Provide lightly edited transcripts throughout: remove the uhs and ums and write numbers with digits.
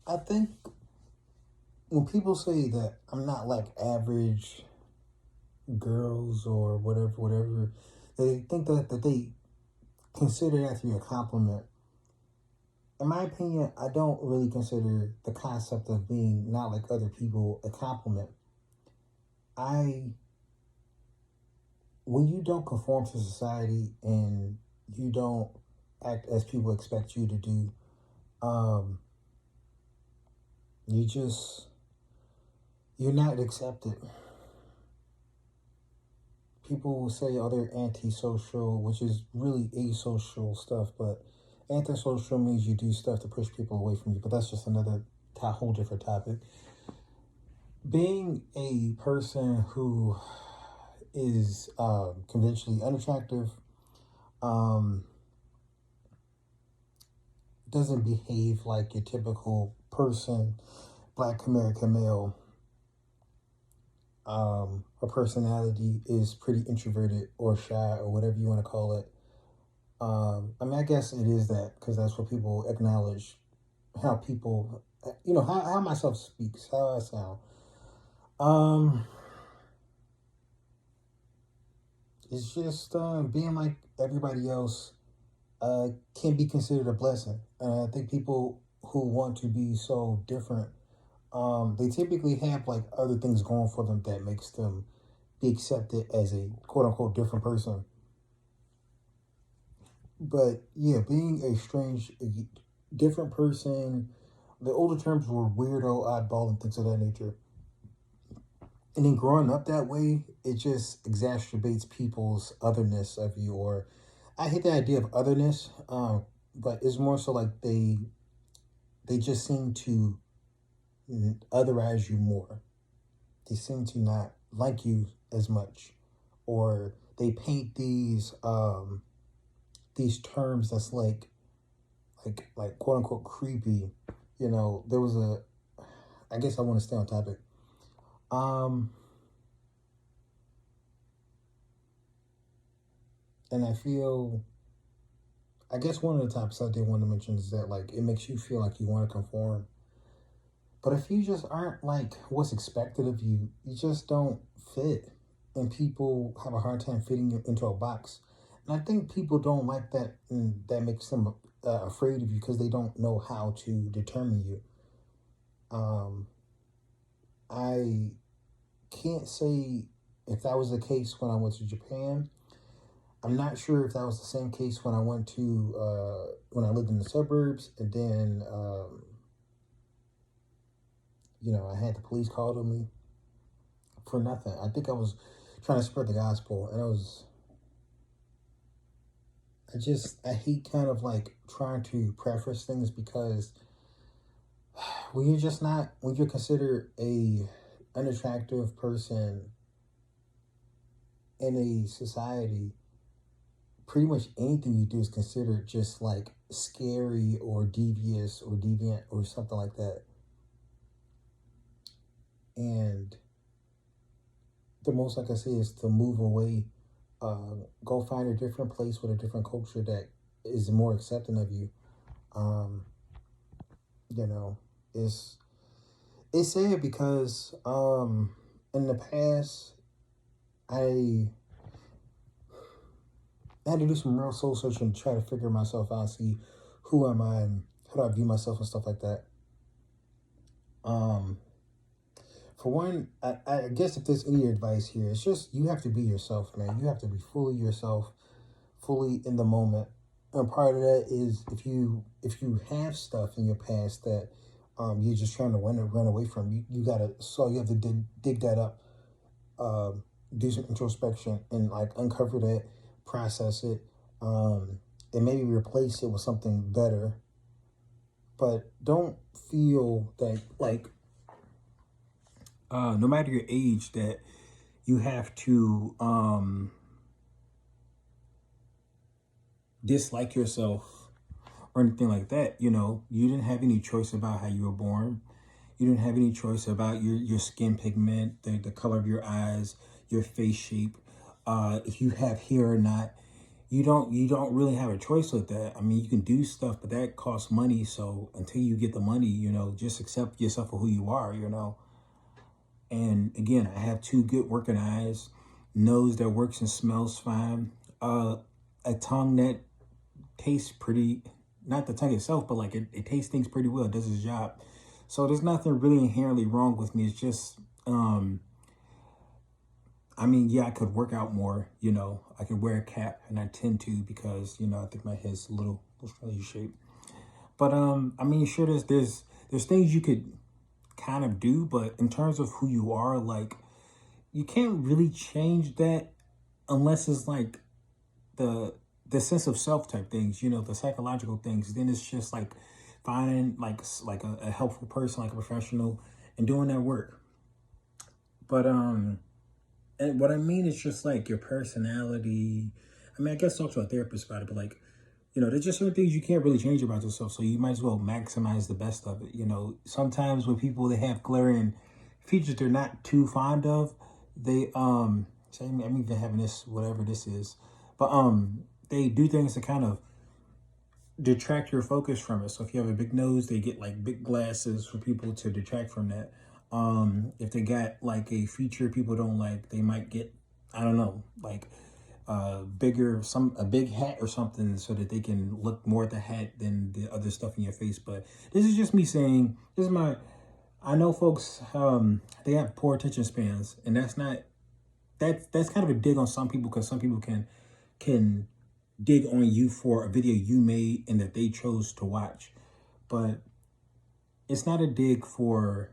I think when people say that I'm not like average girls or whatever, they think that they consider that to be a compliment. In my opinion, I don't really consider the concept of being not like other people a compliment. I When you don't conform to society and you don't act as people expect you to do, um, you just you're not accepted. People will say, "Oh, they're antisocial," which is really asocial stuff. But antisocial means you do stuff to push people away from you. But that's just another whole different topic. Being a person who is conventionally unattractive, um, doesn't behave like your typical person, Black American male. Her personality is pretty introverted or shy or whatever you want to call it. I mean, I guess it is that because that's what people acknowledge how people, how myself speaks, how I sound. Um, it's just being like everybody else can be considered a blessing. And I think people who want to be so different, they typically have like other things going for them that makes them be accepted as a quote unquote different person. But yeah, being a strange, different person, the older terms were weirdo, oddball, and things of that nature. And then growing up that way, it just exacerbates people's otherness of you. Or I hate the idea of otherness, but it's more so like they just seem to otherize you more. They seem to not like you as much, or they paint these terms that's like quote unquote creepy. There was a. I guess I want to stay on topic. Um, and I feel. I guess one of the topics I did want to mention is that like it makes you feel like you want to conform, but if you just aren't like what's expected of you, you just don't fit, and people have a hard time fitting you into a box. And I think people don't like that, and that makes them afraid of you because they don't know how to determine you. Um, I can't say if that was the case when I went to Japan. I'm not sure if that was the same case when I went to when I lived in the suburbs, and then I had the police called on me for nothing. I think I was trying to spread the gospel, and I hate kind of like trying to preface things because when you're considered a unattractive person in a society, pretty much anything you do is considered just like scary or devious or deviant or something like that. And the most I can say is to move away, go find a different place with a different culture that is more accepting of you. Um, you know, it's it's sad because in the past I I had to do some real soul searching to try to figure myself out, see who am I and how do I view myself and stuff like that. Um, for one, I guess if there's any advice here, it's just you have to be yourself, man. You have to be fully yourself, fully in the moment. And part of that is if you have stuff in your past that you're just trying to run away from, you have to dig that up, do some introspection and like uncover that, process it, and maybe replace it with something better. But don't feel that like no matter your age that you have to dislike yourself or anything like that. You didn't have any choice about how you were born. You didn't have any choice about your skin pigment, the color of your eyes, your face shape, if you have hair or not. you don't really have a choice with that. I mean, you can do stuff, but that costs money. So until you get the money, just accept yourself for who you are. And again, I have two good working eyes, nose that works and smells fine, a tongue that tastes pretty, not the tongue itself, but like it tastes things pretty well, it does its job. So there's nothing really inherently wrong with me. It's just, I mean, yeah, I could work out more. I could wear a cap, and I tend to because I think my head's a little funny shape. But I mean, sure, there's things you could kind of do, but in terms of who you are, like you can't really change that unless it's like the sense of self type things, the psychological things. Then it's just like finding like a helpful person, like a professional, and doing that work. But and what I mean is just like your personality. I mean, I guess talk to a therapist about it, but like, there's just certain things you can't really change about yourself. So you might as well maximize the best of it. Sometimes with people that have glaring features they're not too fond of, they say, I'm even having this, whatever this is, but they do things to kind of detract your focus from it. So if you have a big nose, they get like big glasses for people to detract from that. If they got like a feature people don't like, they might get, I don't know, like a big hat or something so that they can look more at the hat than the other stuff in your face. But this is just me saying, I know folks, they have poor attention spans, and that's kind of a dig on some people, because some people can dig on you for a video you made and that they chose to watch. But it's not a dig for,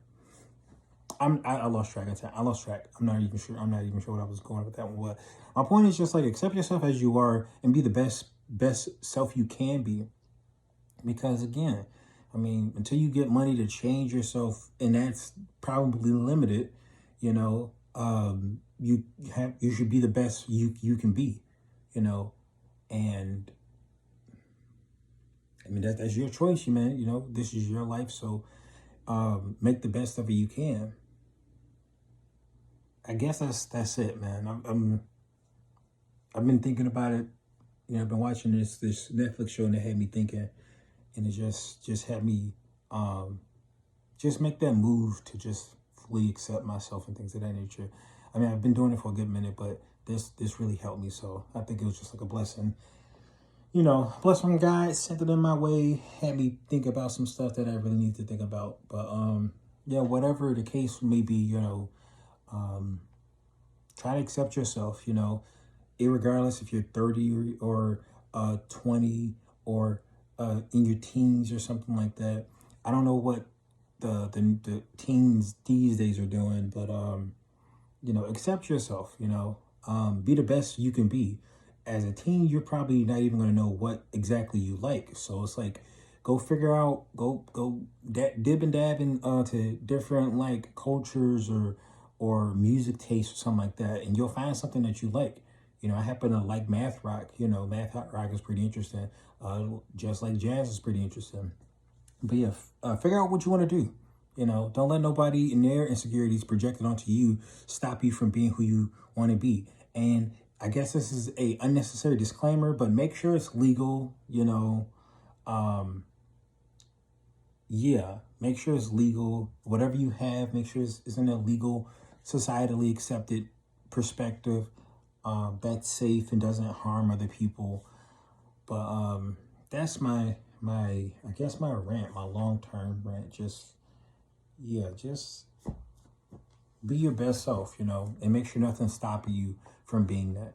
I lost track of time. I lost track. I'm not even sure what I was going with that one. But my point is just like accept yourself as you are and be the best self you can be. Because again, I mean, until you get money to change yourself, and that's probably limited, you should be the best you can be, and I mean that's your choice, man. This is your life, so make the best of it you can. I guess that's it, man. I've been thinking about it. I've been watching this Netflix show, and it had me thinking, and it just had me just make that move to just fully accept myself and things of that nature. I mean, I've been doing it for a good minute, but this really helped me. So I think it was just like a blessing. Blessing from God, sent it in my way, had me think about some stuff that I really need to think about. But yeah, whatever the case may be, try to accept yourself, irregardless if you're 30 or 20 or in your teens or something like that. I don't know what the teens these days are doing, but accept yourself, be the best you can be. As a teen, you're probably not even going to know what exactly you like. So it's like, go figure out, go dib and dab into different like cultures or music tastes or something like that, and you'll find something that you like. I happen to like math rock. Math rock is pretty interesting. Just like jazz is pretty interesting. But yeah, figure out what you want to do. Don't let nobody in their insecurities projected onto you stop you from being who you want to be. And I guess this is a unnecessary disclaimer, but make sure it's legal. Yeah, make sure it's legal. Whatever you have, make sure it's in a legal, societally accepted perspective that's safe and doesn't harm other people. But that's my I guess my rant, my long-term rant. Just be your best self, and make sure nothing's stopping you from being that.